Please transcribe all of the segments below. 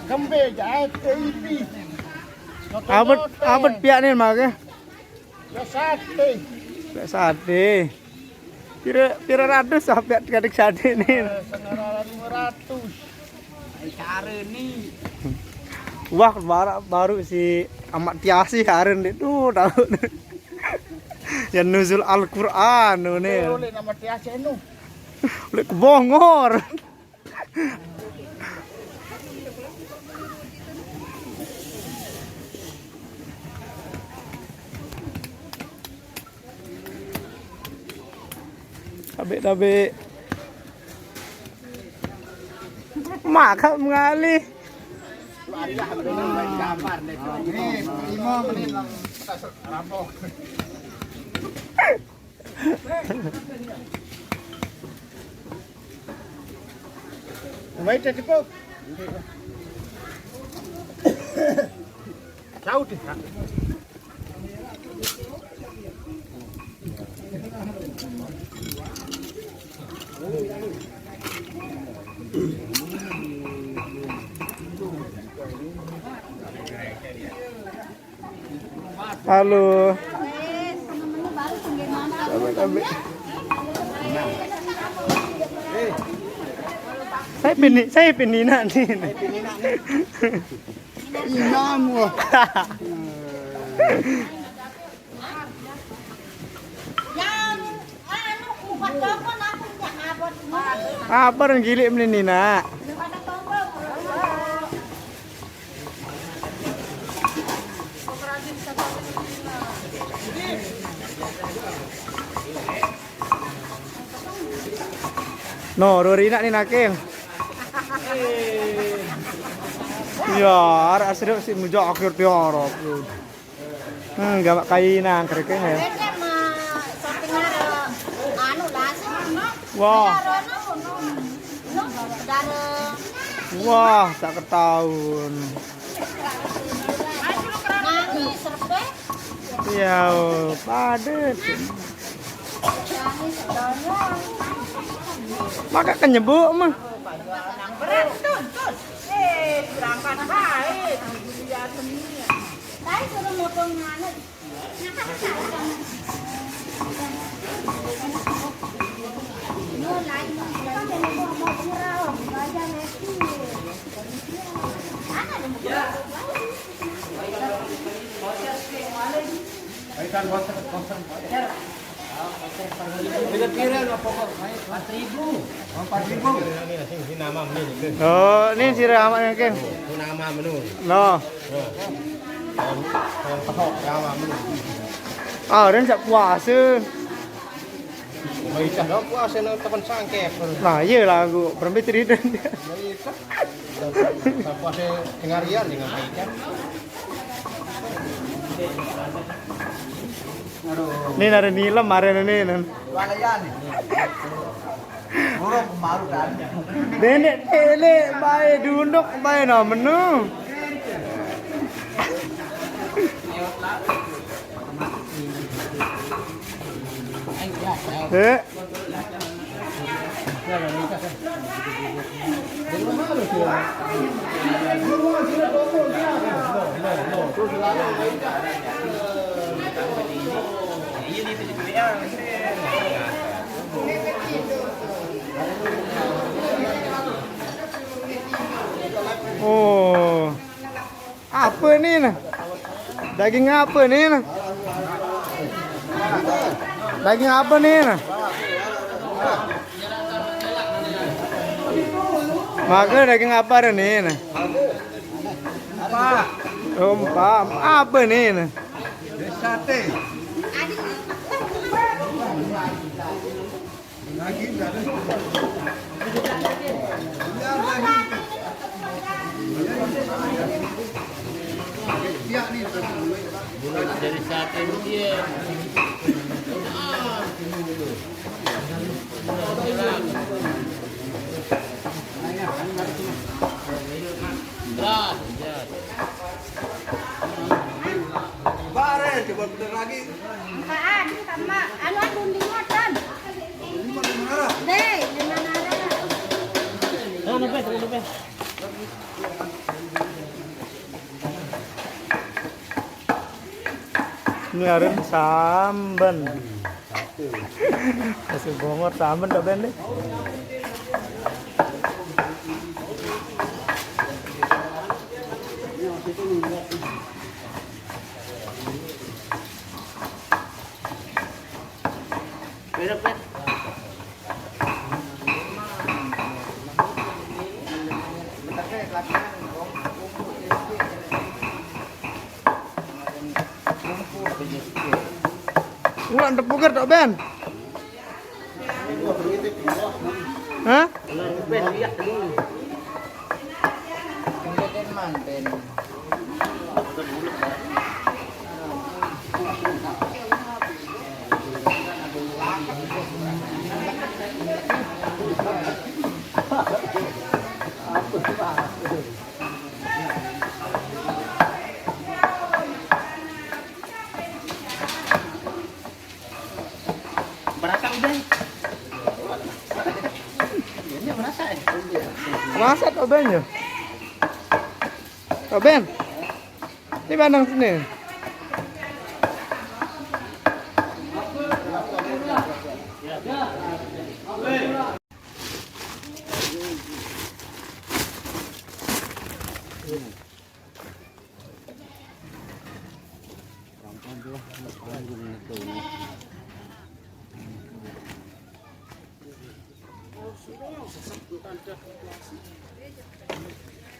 Gembe jahit TV. Abet piak nih makanya. Ya sate. Piak sate. Pira ratus sampai kadek sate nih. 500. Cara nih. Wah, baru si Ahmad Tiasi karen itu tahu. Yang nuzul Al-Qur'an nih. Oleh nama Tiasi nu. Oleh kebongor. Tabe. Makan mengalih. Ini 5 menit lang rampok. Wait tadi po. Jauh deh. Halo. Saya pinina nih. Imam wah. Apa yang gilik menina? No, Rorina nih naking. Ya, arah sedap sih muja akhir tiarap. Gak kainan kereknya. Wah. Wah, tak ketahuan. Iya, padet. Maka kenyebuk mah. Berangkat baik. Saya suruh motong nganet. Oh, ini si Rahmat yang ken. Nama menu. No. Ah, dan sak puasa. Baiklah, puasa nang teman sangkep. Nah, iyalah aku perempuan cerita. Puasa tengarian dengan ikan. Ini ada nilam kemarin ini. Walayan. Burung kemaru kan. Nenek tele bae dunduk bae no menu. Oh, apa nih nah? Daging apa nih nah? Daging apa nih nah? Maka daging apa nih nah? Apa? Apa nih nah? Sate. Lagi enggak ada. Dari sate dia. Bare coba bener lagi. Kaan, sama anu dunding makan. Deh, di mana ada? Lupa. Nyarin samben. Nasi bongor samben dah Ben deh. Ulan tepuker tok Ben. Hah? Masa tok Ben ya? Tok Ben. Di Bandung sini.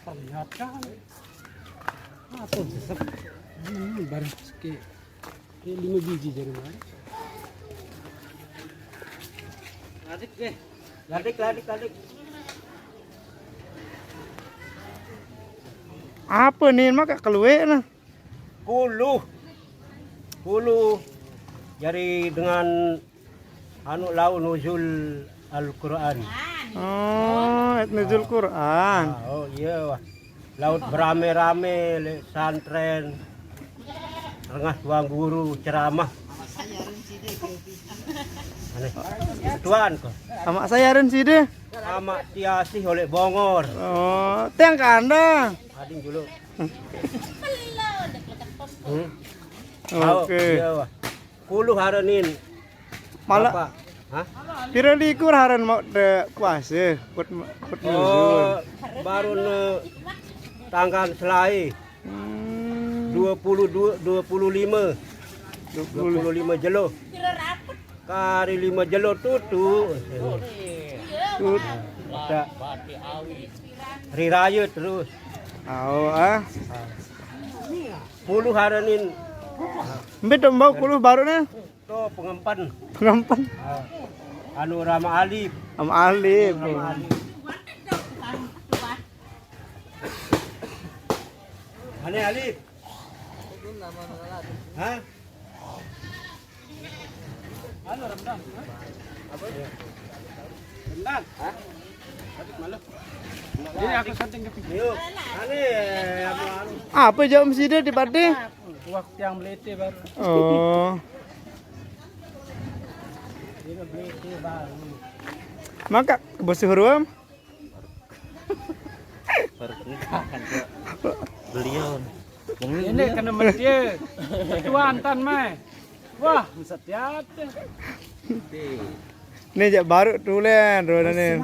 Perlihatkan apa sesep baru sekali 5 biji jadi mana? Ladik. Apa nih mak keluwe nah? Hulu jadi dengan anu lau nuzul Al-Quran. Oh, nuzul Quran. Oh iya wah. Laut berame-rame santren. Rengah tuang guru ceramah. Tuan kok. Sama saya Ren sih deh. Sama tiasih oleh bongor. Oh, tiang kandang. Ading dulu. Oke. Iya wah. Puluh haranin. Malah Apa? Hah? pira likur haran mau de puasa put nuzul. Oh, baru tanggal selai 25 jelo. Kari 5 jelo tutu. Tut. Ada Hari Raya terus. Oh ah. Puluh haranin Mbet mbau puluh baru nih. to pengempan. Pengampan. Anu Rama Alif. Am Alif. Rama Alif. Ane Alif. Hah? Anu Ramdan. Apa? Ramdan. Hah? Malu. Ini aku santing ke pinggir. Yuk. Ane anu. Apa jam sida di Pati? Waktu yang melete baru. Oh. Ini melete baru. Maka besi hurum. Beliau. Ini kena media. Tuan tan mai. Wah, setiap. Nih jak baru tulen roda nih.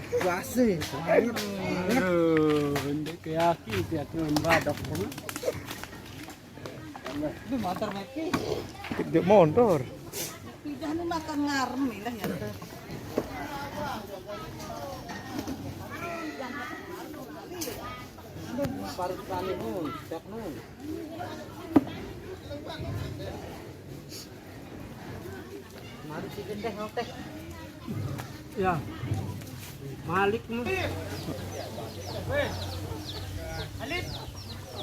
Puasa. Aduh, ini kayaki dia tu membadak pun. Ini motor maki. Di motor. Pidah nu makan ngarem lah ya. Parut kali nun, setiap nun. Mari si teh teh. Ya. Malik mu. Alif.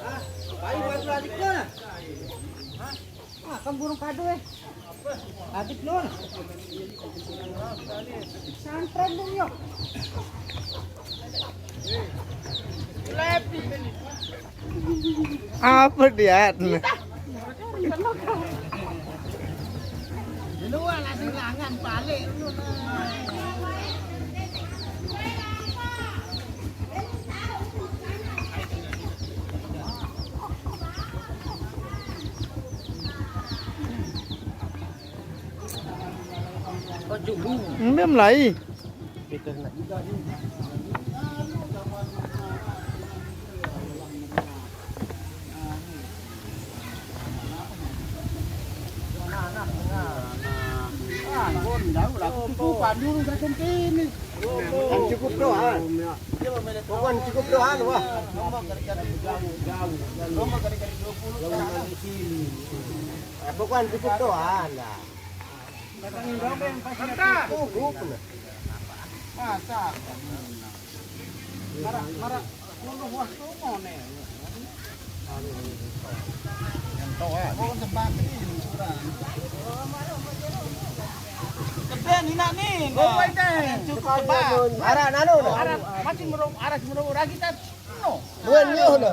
Ah, bayi buat adik lu. Ah, kan burung kado Adik lu. Santren dong yuk. Apa dia? Luar lah silangan balik. Mbak Melayu. Cukup doang. Bukan cukup doang wah. Bukan cukup doang lah. Keben ina nih. Gowe deh. Cukup ba. Arah nanu no. Masih merung lagi kita. No. Nuan nyuh no.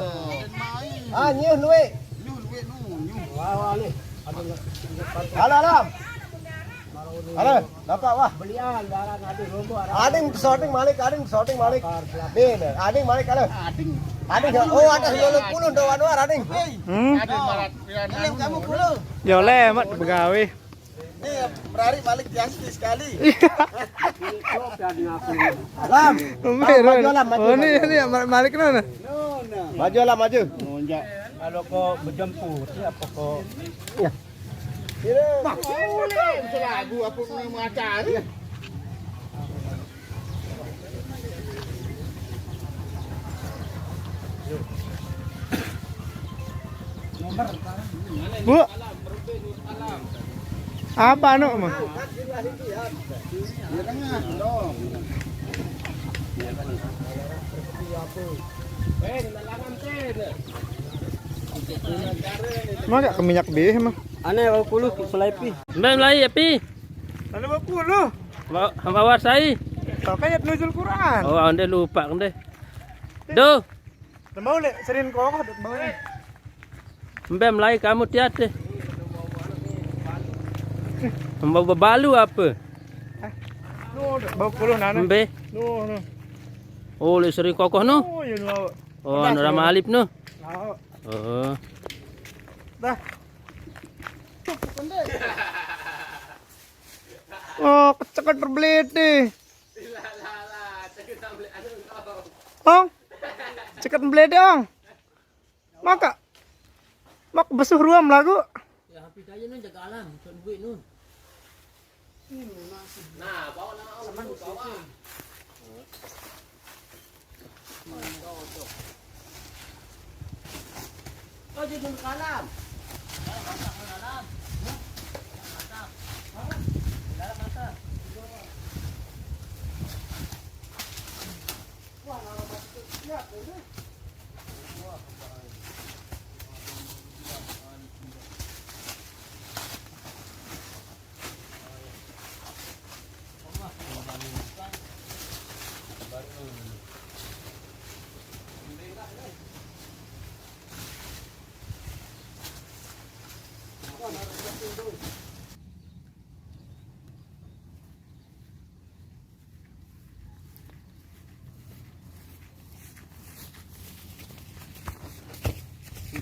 Nyuh nuwe. Halo alam. Halo, dapat wah. Belian barang ading sorting malik, Nih, ading malik kalau. Ading oh ada 90 doan war ading. Ading kamu kulo. Ya oleh mat begawe. Nih berari balik jasti sekali. Alam. Maju alam maju. Oh ini Malik mana? Maju alam maju. Kalau kau berjemput, siapa kau? Selagu apa mengacar. Bu. Apa anu mah? Mana ke minyak bih mah? Aneh 20 selepi. Mbak Melayu api. Ada 20. Bawa saya. Kau kayak nuzul Quran. Oh, anda lupa kan deh. Do, Mau le serin kok mau. Mbak Melayu kamu tiada. Membawa balu apa? Nu, 20 nana. Mbak. Nu. Oh, le sering kokoh no. Oh, ya nu. Oh, anu ramah alip no. Tahu. Oh. Dah. Oh, kecekat berbelete. Ong. Cekat belede ong. Maka. Mak besuh ruam lagu. Ya, hampir aja nun jaga alam, tuan duit nun. Nah, bawa nama alam bawa. Oh, jadi kalam.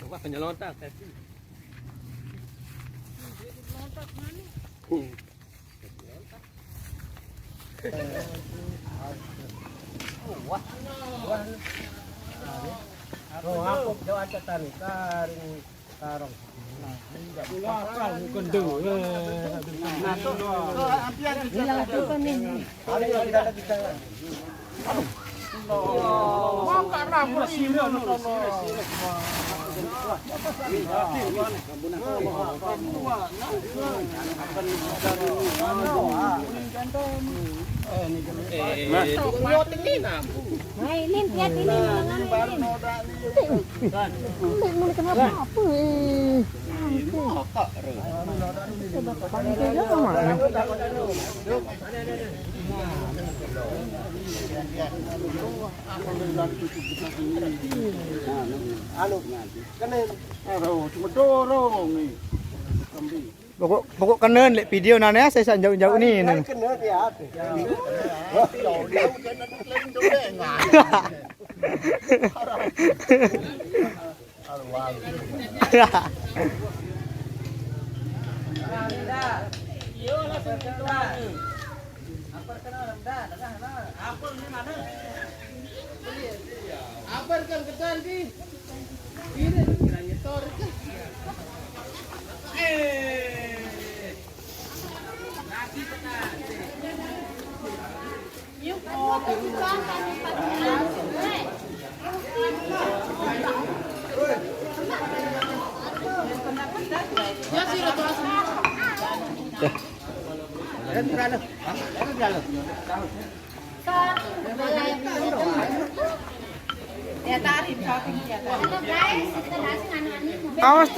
Wah, penyelontak. Oh, aku jauh aja tani karing karong. Mainin lihat ini ini kenapa apa Pokok kenen lek video nane saya jauh-jauh ni. Apa kan ketan ki? Ini kiranya tor. Lagi ketan. Yuk, oh, kebutuhan kami panggilan. Ya sih ratu asli. Ya tarik shopping ya. Halo guys, kita langsung anak-anak. Awas.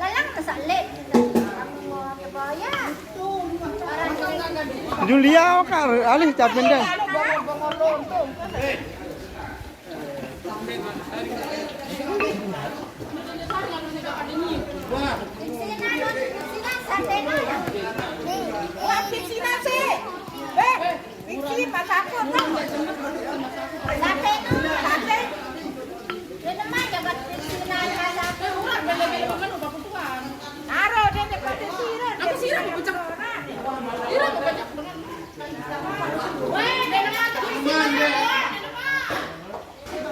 Lalang kesalip. Julia kar alih capin deh.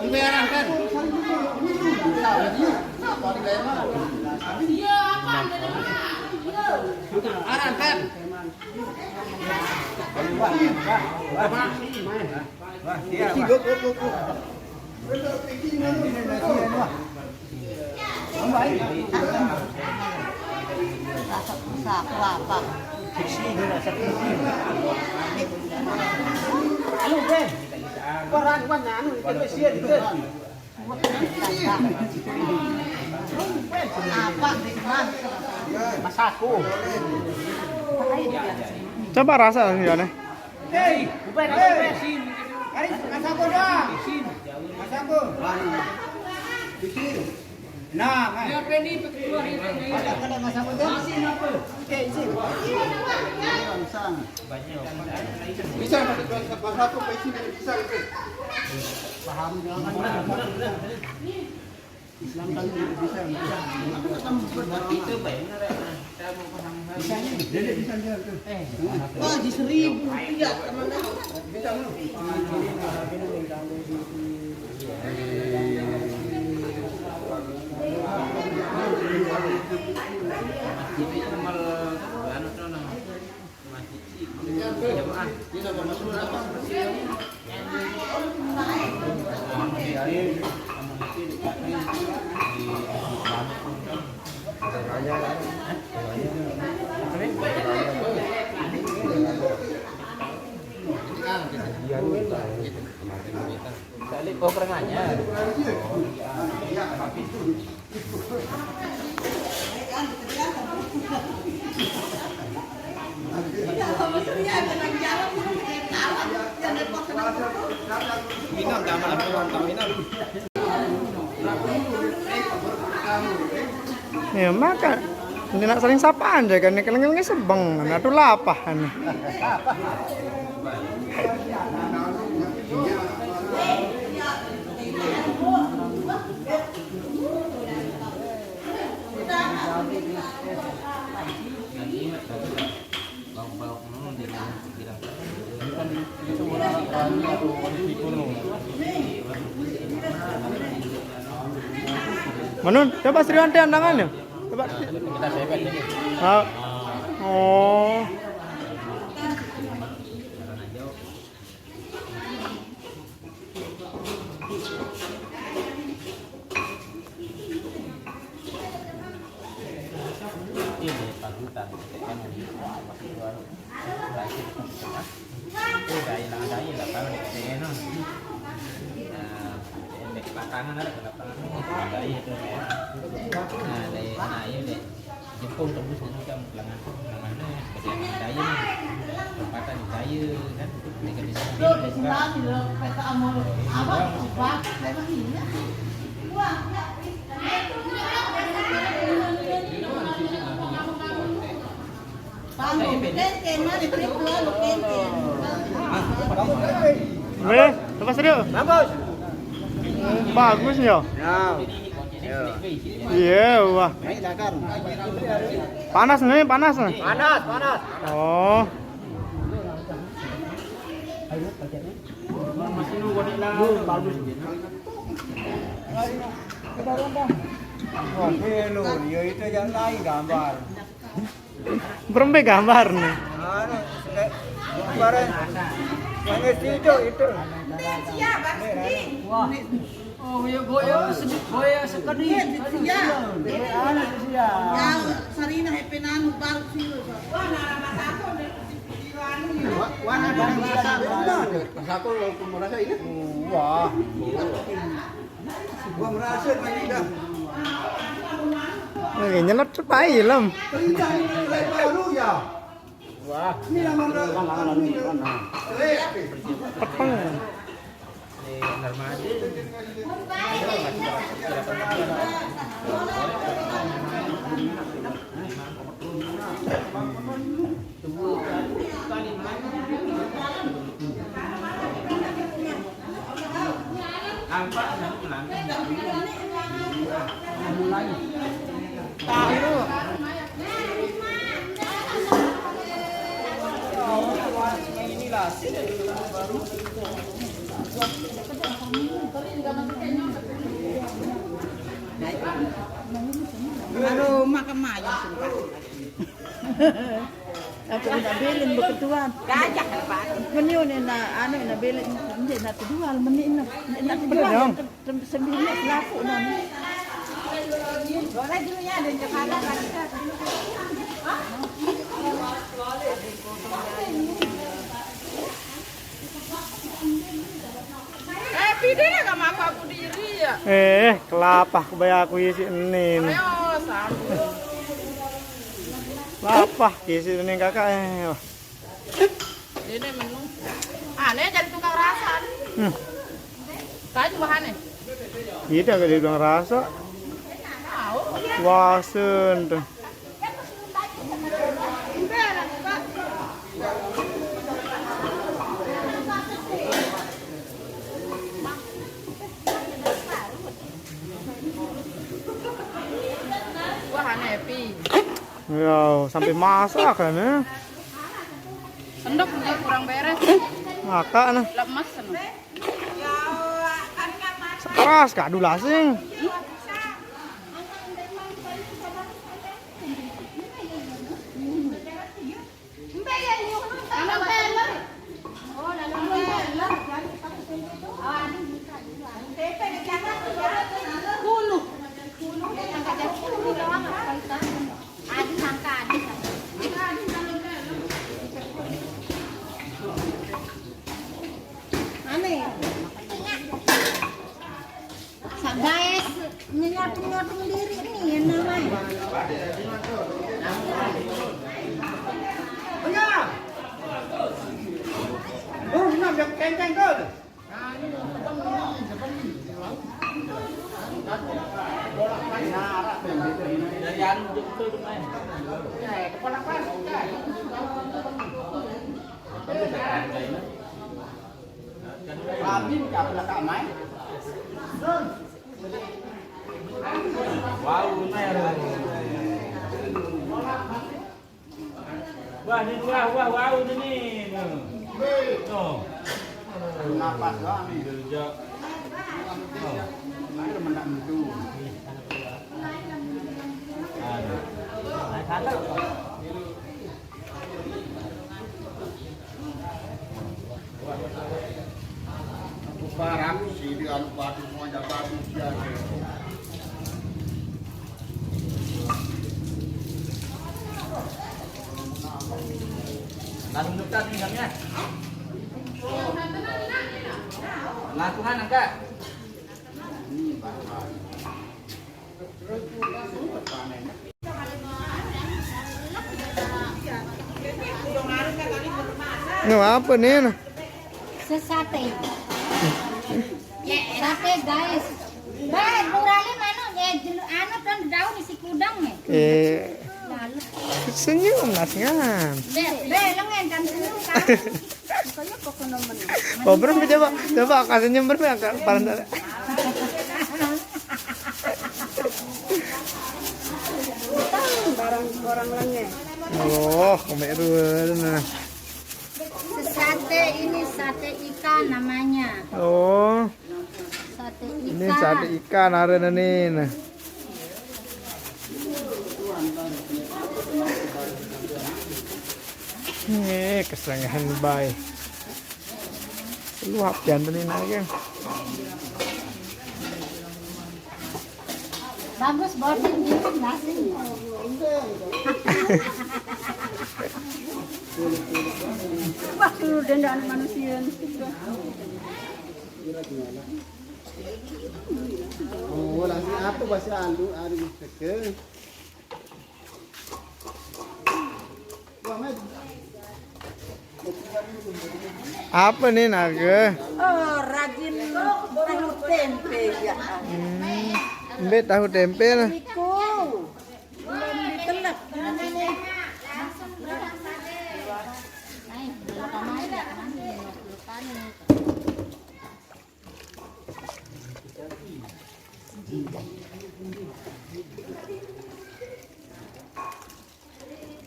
Pembayaran kan? Aran kan? Coba rasa ya nih. Bisa satu PC bisa itu. Wah, di 1.000 rupiah Oh, perengannya. Ya makan. Ini nak saling sapaan aja kan, kelengkelengnya sebeng, nah tuh lapah nih. Manun, coba Sriwanti andangannya. Coba. Kita sepet ini. Oh. Ini pagutan. Patangan ada lapangan dari itu ya. Nah, dari ini deh. Jempol tembus dengan lengan mana bagian daya nih. Tempatan di daya kan. Mereka bisa Weh, lepas serius. Bagus ya. Ya. Iya, wah. Panas nih, panas nih. Panas, panas. Oh. Wah, pelo dia itu yang lain gambar. Berembe gambar nih. Anu, kemarin yang itu itu. Oh, ya goyo sedikit goyo sekali. Ya, Sarina hepenan baru sih. Wah, nama aku Wana dan aku kalau merasa ini. Wah. Gua merasa ini dah. Nyelat cepai lem. Baru ya. Wah. Ini nama Peteng. Baru makan mayo Ako na bilin beketuan. Gajah Pak. Meniw ni na ano na bilin hindi na tudual meni na tudual sembilan laku na. Boleh dulu ya dan Jakarta lagi. Pide na ka mapapu diri ya. Kelapa kebaya aku isi enin. Ayo sambil. Kelapa isi enin kakak. Ini menu. Aneh jadi tukang rasa. Tadi bahannya. Tidak ada bilang rasa. Wasen tuh. Ya, sampai masak kan ya. Sendok kurang beres. Maka nah. Lemas sendok. Keras kak dulasing. Guys, nyatung diri nih yang namanya. Nam được canh cơ. Wah, ini wow ini. Tuh. Napas doang nih. Air mendak itu. Parah sih di anu batu semua batu dia. Langsung dekat nih jamnya. Lakukan angka. Ini apa nih? Sesate. Ya, sate guys. Baik, murali mana? Ya, anu kan daun isi kudang nih. Senyum nasional. Lengan kan senyum kan. Bukannya kokono mana. Oh, berapa coba kasih nyember ya paling lengeh. Oh, komeru nah. Sate ini sate ikan namanya. Oh, Sate ini ikan. sate ikan arena nih. Nah. Kesengahan bay. Luap jantan ini lagi. Bagus bording gitu nasi. Wah, seluruh dendaan manusia. Oh, langsung apa bahasa alu hari ke. Apa nih naga? Oh, rajin tahu tempe ya. Embe tahu tempe lah. Iku belum ditelep.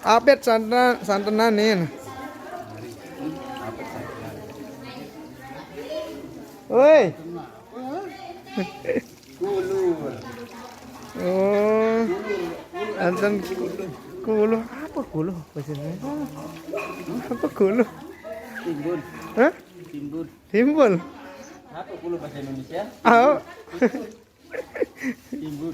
Apet santanan nih. Woi. Oh. Antan kulu. Apa kulu bahasa Indonesia? Apa kulu? Timbun. Hah? Timbun. Timbul. Apa puluh bahasa Indonesia? Oh. Timbun.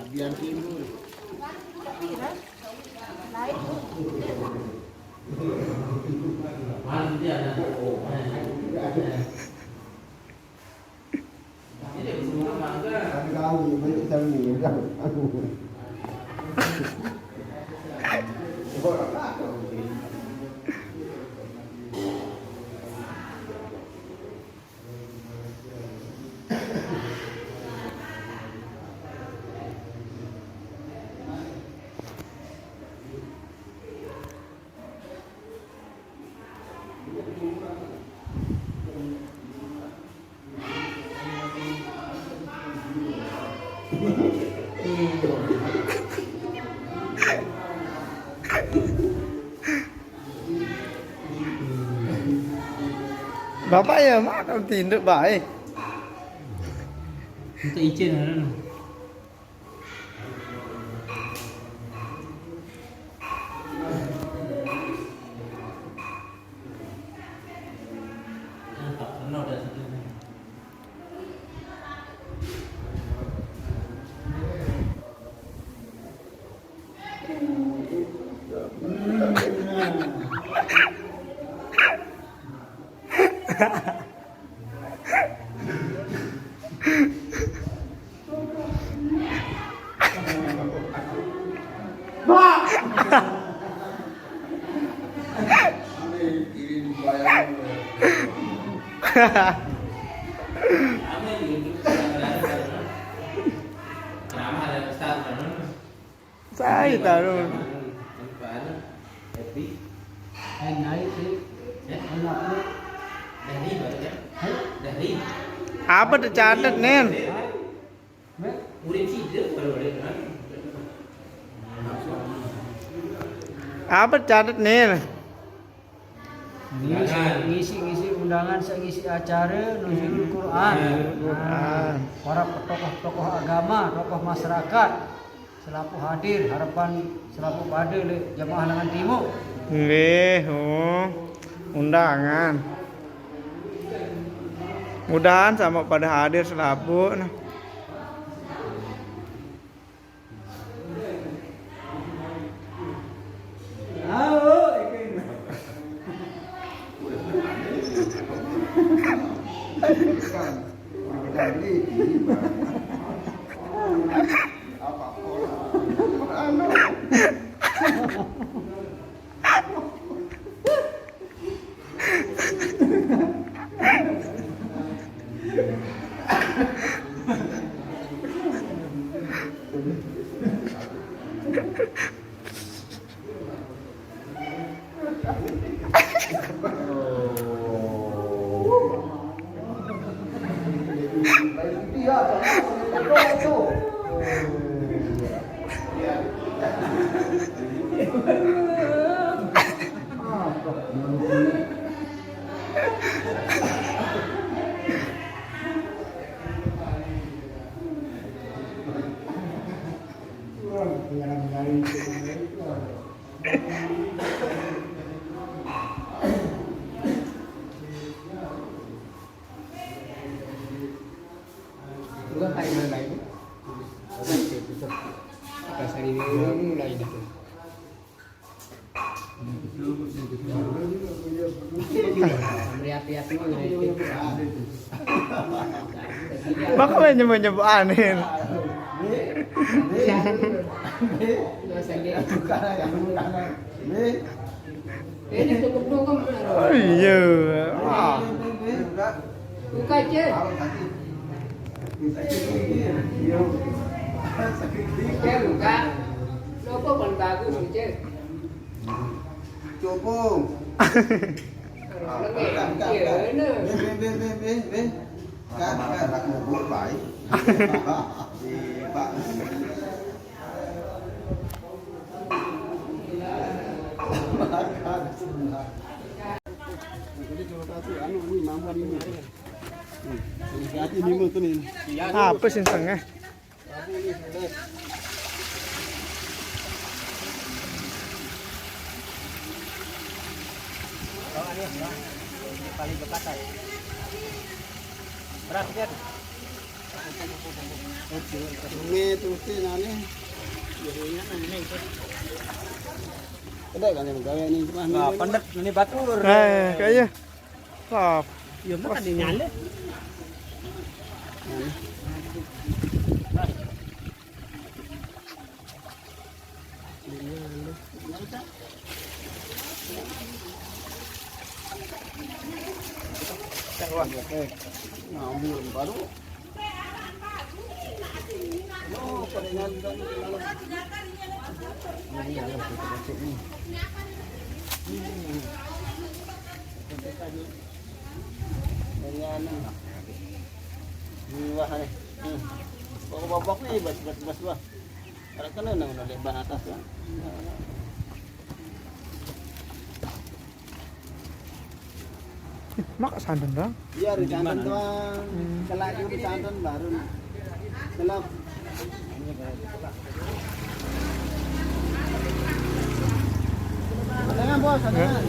Abian timbul. Kau ini macam ni kan? Bapak ya makan tinduk baik. Itu izin kan? Saya tahu. Apa tercatat nen? Apa tercatat nen? Ngisi undangan ngisi acara nuzulul Quran. Para tokoh-tokoh agama, tokoh masyarakat selaku hadir, harapan selaku pada jamaah Lengan Timur. Nggih, undangan. Mudahan sama pada hadir selabu. Nah. Enggak kayak mana lagi? Kasar ini mulai dah. Meriap-riap itu Baka may nyebut-nyebutin. ini cukup Oh iya. Ah. buka je. Buka. Lopo pun bagus je. Cupung. Anak ngubur baik. Pak. Apa sih tengah? Paling berkata. Berat kan? Ini turutin ane. Jadinya ini itu. Ada kan yang gawe ini cuma. Nah, pendet ini batur. Kayaknya. Stop. Ya makan di nyale. Ambil baru. Bobok nih bas wah. Kalau nang lebar atas lah. Mak sandan dong. Iya, di santan doang. Kelak juga di santan baru. Kelak. Santan bos, santan.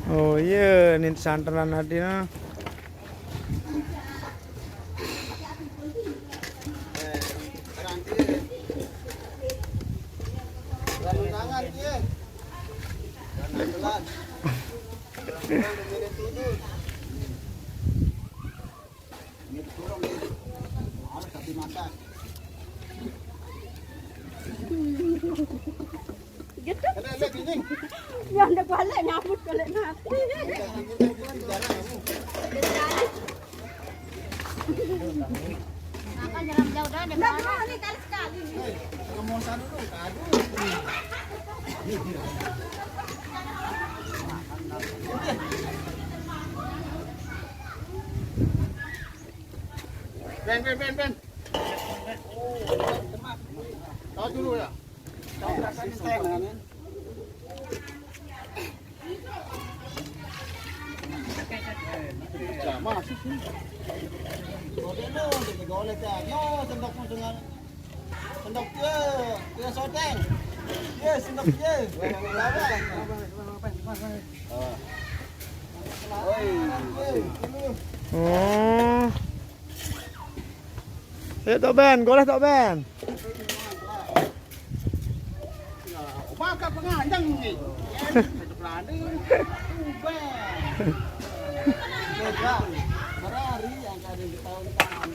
Oh iya, ini santanan adina. Yang dah balik nyambut balik nak. Makan jalan jauh dah. Dah ni kali sekali. Ben. Tahu dulu ya. Tahu rasanya setengah kan? Masuk sini. Golek no, jadi golek dah. No, sendok pun dengan sendok dia soteng. Yes, sendok dia. Oh. Ayo Tok Ben, goleh Tok Ben. Baka penganjang ni. Pelani. Ube. Beda. Berari yang ada di tahun-tahun.